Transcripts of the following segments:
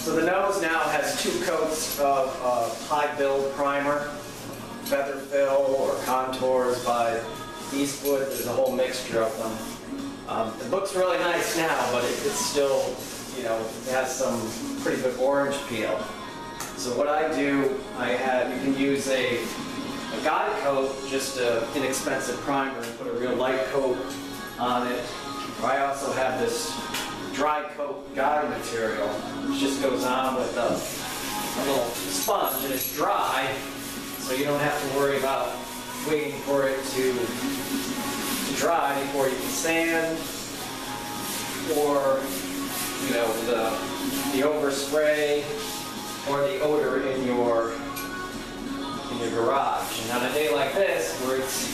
So the nose now has 2 coats of high build primer, feather fill or contours by Eastwood. There's a whole mixture of them. It looks really nice now, but it's still, you know, it has some pretty good orange peel. So what I do, you can use a guide coat, just an inexpensive primer, and put a real light coat on it. Or I also have this dry coat guide material, which just goes on with a little sponge, and it's dry, so you don't have to worry about waiting for it to dry before you can sand, or, you know, the overspray or the odor in your garage. And on a day like this, where it's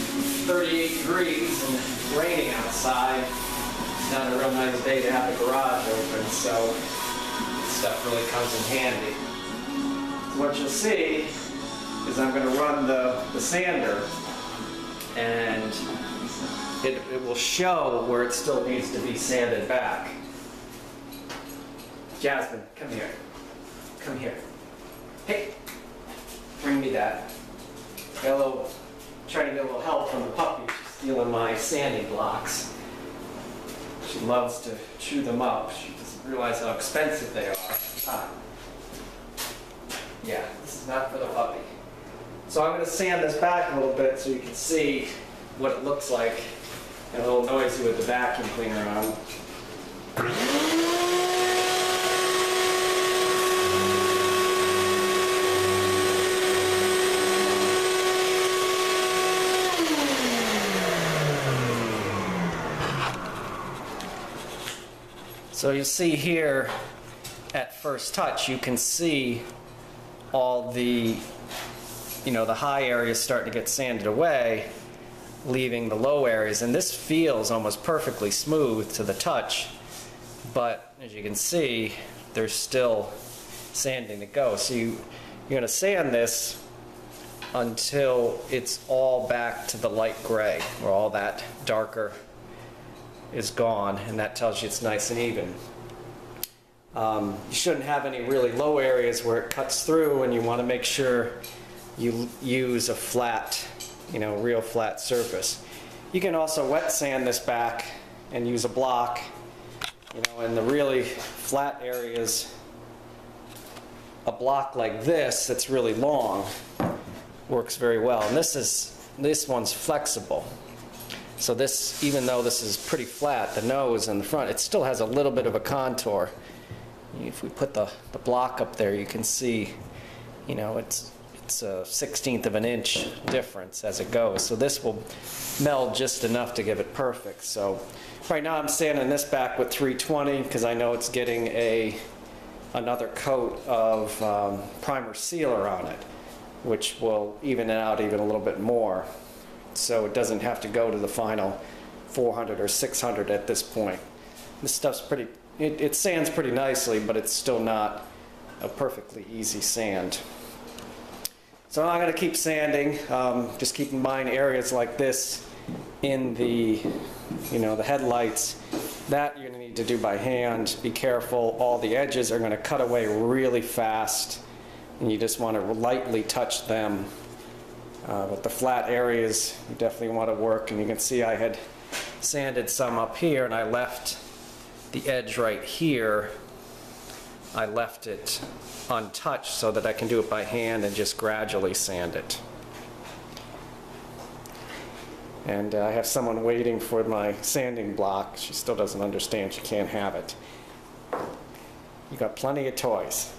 38 degrees and raining outside, it's not a real nice day to have the garage open, so this stuff really comes in handy. So what you'll see is I'm going to run the sander, and it will show where it still needs to be sanded back. Jasmine, come here. Come here. Hey, bring me that. Trying to get a little help from the puppy. She's stealing my sanding blocks. She loves to chew them up. She doesn't realize how expensive they are. Ah. Yeah, this is not for the puppy. So I'm going to sand this back a little bit so you can see what it looks like. And a little noisy with the vacuum cleaner on. So you see here, at first touch, you can see all the, you know, the high areas starting to get sanded away, leaving the low areas. And this feels almost perfectly smooth to the touch, but as you can see, there's still sanding to go. So you're going to sand this until it's all back to the light gray, where all that darker is gone, and that tells you it's nice and even. You shouldn't have any really low areas where it cuts through, and you want to make sure you use a flat, you know, real flat surface. You can also wet sand this back and use a block, you know, in the really flat areas. A block like this that's really long works very well, and this one's flexible. So this, even though this is pretty flat, the nose and the front, it still has a little bit of a contour. If we put the block up there, you can see, you know, it's a 1/16 of an inch difference as it goes. So this will meld just enough to give it perfect. So right now I'm sanding this back with 320 because I know it's getting another coat of primer sealer on it, which will even it out even a little bit more. So it doesn't have to go to the final 400 or 600 at this point. This stuff's pretty, it sands pretty nicely, but it's still not a perfectly easy sand. So I'm going to keep sanding. Just keep in mind areas like this in the, you know, the headlights, that you're going to need to do by hand. Be careful, all the edges are going to cut away really fast, and you just want to lightly touch them. With the flat areas, you definitely want to work, and you can see I had sanded some up here, and I left the edge right here. I left it untouched so that I can do it by hand and just gradually sand it. And I have someone waiting for my sanding block. She still doesn't understand she can't have it. You got plenty of toys.